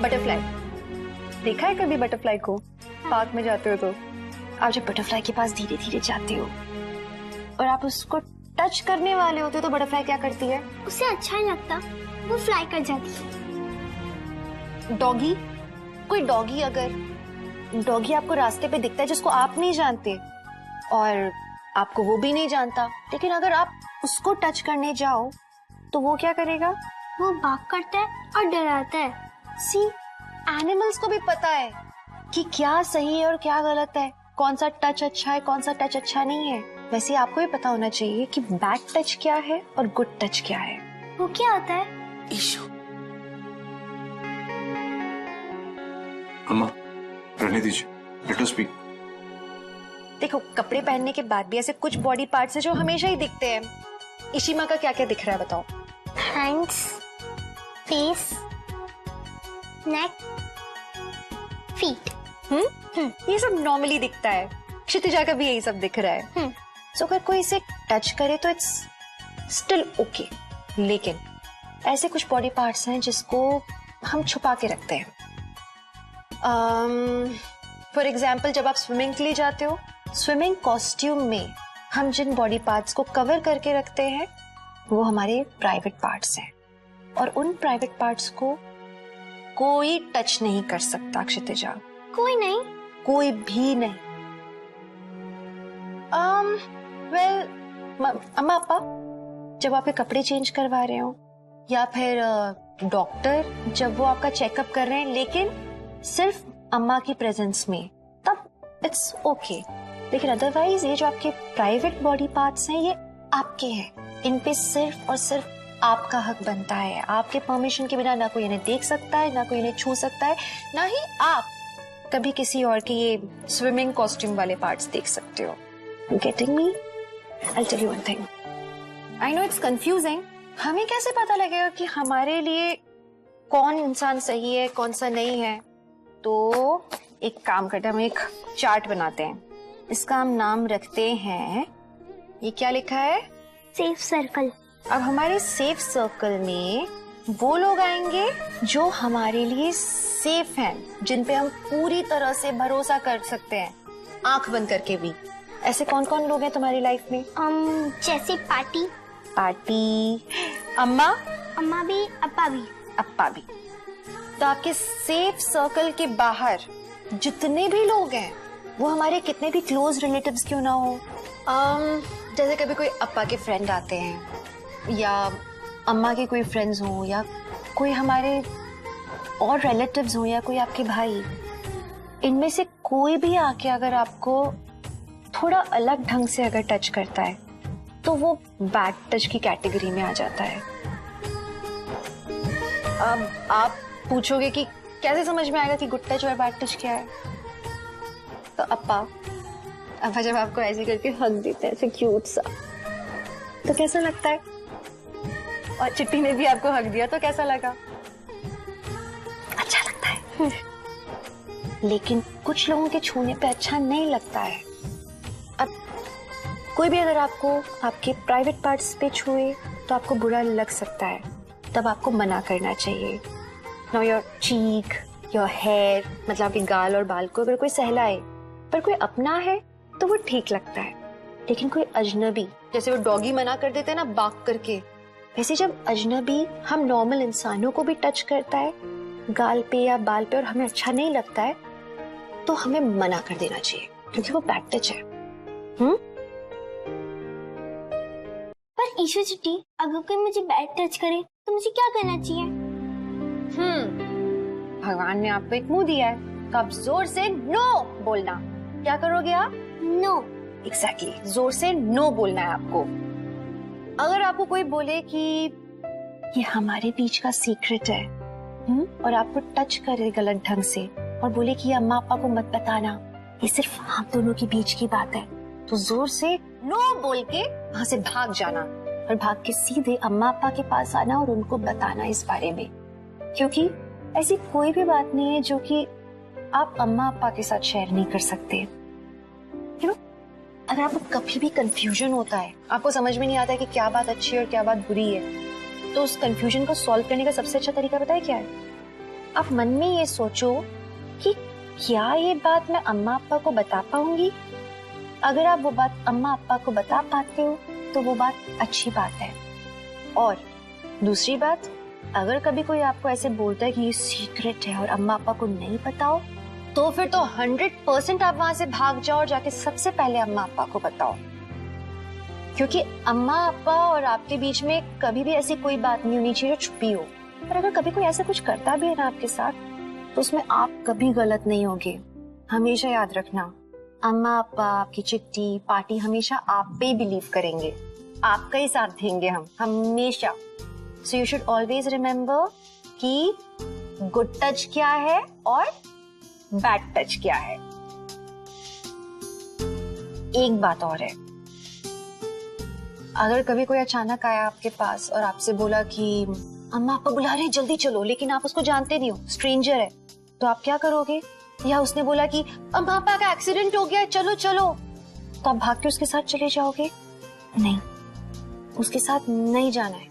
Butterfly, देखा है कभी बटरफ्लाई को? पार्क में जाते हो तो आप जब बटरफ्लाई के पास धीरे धीरे जाते हो और आप उसको टच करने वाले होते हो तो बटरफ्लाई क्या करती है? उसे अच्छा नहीं लगता, वो फ्लाई कर जाती है। डॉगी, कोई डॉगी, अगर डॉगी आपको रास्ते पे दिखता है जिसको आप नहीं जानते और आपको वो भी नहीं जानता, लेकिन अगर आप उसको टच करने जाओ तो वो क्या करेगा? वो भाग करता है और डराता है। सी, एनिमल्स को भी पता है कि क्या सही है और क्या गलत है, कौन सा टच अच्छा है, कौन सा टच अच्छा नहीं है। वैसे आपको भी पता होना चाहिए कि बैड टच क्या है और गुड टच क्या है। वो क्या होता है? ईशु, अम्मा रहने दीजिए, लेट अस स्पीक। देखो, कपड़े पहनने के बाद भी ऐसे कुछ बॉडी पार्ट्स हैं जो हमेशा ही दिखते हैं। इशिमा का क्या क्या दिख रहा है बताओ? हैंड्स, फेस, नेक, फीट। ये सब नॉर्मली दिखता है। क्षितिजा का भी यही सब दिख रहा है। सो अगर कोई इसे टच करे तो इट्स स्टिल ओके, लेकिन ऐसे कुछ बॉडी पार्ट्स हैं जिसको हम छुपा के रखते हैं। फॉर एग्जाम्पल, जब आप स्विमिंग के लिए जाते हो, स्विमिंग कॉस्ट्यूम में हम जिन बॉडी पार्ट्स को कवर करके रखते हैं वो हमारे प्राइवेट पार्ट्स हैं और उन प्राइवेट पार्ट्स को कोई टच नहीं कर सकता। क्षितिजा, कोई नहीं? कोई भी नहीं। वेल, अम्मा पापा जब आप कपड़े चेंज करवा रहे हो या फिर डॉक्टर जब वो आपका चेकअप कर रहे हैं, लेकिन सिर्फ अम्मा की प्रेजेंस में, तब इट्स ओके। लेकिन अदरवाइज ये जो आपके प्राइवेट बॉडी पार्ट्स हैं ये आपके हैं, इन पे सिर्फ और सिर्फ आपका हक बनता है। आपके परमिशन के बिना ना कोई इन्हें देख सकता है, ना कोई इन्हें छू सकता है, ना ही आप कभी किसी और के ये स्विमिंग कॉस्ट्यूम वाले पार्ट्स देख सकते हो। Getting me? I'll tell you one thing. I know it's confusing. हमें कैसे पता लगेगा कि हमारे लिए कौन इंसान सही है, कौन सा नहीं है? तो एक काम करते हैं, हम एक चार्ट बनाते हैं। इसका हम नाम रखते हैं, ये क्या लिखा है? Safe circle. अब हमारे सेफ सर्कल में वो लोग आएंगे जो हमारे लिए सेफ हैं, जिन पे हम पूरी तरह से भरोसा कर सकते हैं, आंख बंद करके भी। ऐसे कौन कौन लोग हैं तुम्हारी लाइफ में? जैसे पार्टी। पार्टी, अम्मा, अम्मा भी, अप्पा भी। अप्पा भी। तो आपके सेफ सर्कल के बाहर जितने भी लोग हैं वो हमारे कितने भी क्लोज रिलेटिव्स क्यों ना हो, जैसे कभी कोई अप्पा के फ्रेंड आते हैं या अम्मा के कोई फ्रेंड्स हों या कोई हमारे और रिलेटिव्स हों या कोई आपके भाई, इनमें से कोई भी आके अगर आपको थोड़ा अलग ढंग से अगर टच करता है तो वो बैड टच की कैटेगरी में आ जाता है। अब आप पूछोगे कि कैसे समझ में आएगा कि गुड टच और बैड टच क्या है? तो अप्पा जब आपको ऐसे करके हग देते हैं, ऐसे क्यूट सा, तो कैसा लगता है? और चिट्टी ने भी आपको हग दिया तो कैसा लगा? अच्छा लगता है। लेकिन कुछ लोगों के छूने पे अच्छा नहीं लगता है। अब कोई भी अगर आपको आपके प्राइवेट पार्ट्स पे छुए तो आपको बुरा लग सकता है, तब आपको मना करना चाहिए। Now your cheek, your hair, मतलब आपके गाल और बाल को अगर कोई सहलाए, पर कोई अपना है तो वो ठीक लगता है। लेकिन कोई अजनबी, जैसे वो डॉगी मना कर देते हैं ना बाग करके, वैसे जब अजनबी हम नॉर्मल इंसानों को भी टच करता है गाल पे या बाल पे और हमें अच्छा नहीं लगता है, तो हमें मना कर देना चाहिए, क्योंकि वो बैड टच है। पर ईशु चिट्टी, अगर कोई मुझे बैड टच करे तो मुझे क्या करना चाहिए? भगवान ने आपको एक मुंह दिया है, तो आप जोर से नो बोलना। क्या करोगे आप? नो। एग्जैक्टली, जोर से नो बोलना है आपको। अगर आपको कोई बोले कि ये हमारे बीच का सीक्रेट है, और आपको टच करे गलत ढंग से और बोले कि ये अम्मा पापा को मत बताना, ये सिर्फ हम दोनों के बीच की बात है, तो जोर से नो बोल के वहां से भाग जाना और भाग के सीधे अम्मा पापा के पास आना और उनको बताना इस बारे में। क्योंकि ऐसी कोई भी बात नहीं है जो कि आप अम्मा पापा के साथ शेयर नहीं कर सकते। अगर आपको कभी भी कंफ्यूजन होता है, आपको समझ में नहीं आता है कि क्या बात अच्छी है और क्या बात बुरी है, तो उस कंफ्यूजन को सॉल्व करने का सबसे अच्छा तरीका पता है क्या है? आप मन में ये सोचो कि क्या ये बात मैं अम्मा अप्पा को बता पाऊंगी। अगर आप वो बात अम्मा अप्पा को बता पाते हो तो वो बात अच्छी बात है। और दूसरी बात, अगर कभी कोई आपको ऐसे बोलता है कि ये सीक्रेट है और अम्मा अप्पा को नहीं पता हो, तो फिर तो 100% आप वहां से भाग जाओ और जाके सबसे पहले अम्मा अप्पा को बताओ। क्योंकि अम्मा अप्पा और आपके बीच में कभी भी ऐसी कोई बात नहीं होनी चाहिए जो छुपी हो। पर अगर कभी कोई ऐसा कुछ करता भी है ना आपके साथ, तो उसमें आप कभी गलत नहीं होगे। हमेशा याद रखना, अम्मा अप्पा, आपकी चिट्ठी, पार्टी हमेशा आप पे ही बिलीव करेंगे, आपका ही साथ देंगे हम हमेशा। So you should always remember कि गुड टच क्या है और बैड टच क्या है। एक बात और है, अगर कभी कोई अचानक आया आपके पास और आपसे बोला कि अम्मा आपको बुला रहे हैं जल्दी चलो, लेकिन आप उसको जानते नहीं हो, स्ट्रेंजर है, तो आप क्या करोगे? या उसने बोला कि अम्मा पापा का एक्सीडेंट हो गया है चलो चलो, तो आप भाग के उसके साथ चले जाओगे? नहीं, उसके साथ नहीं जाना है।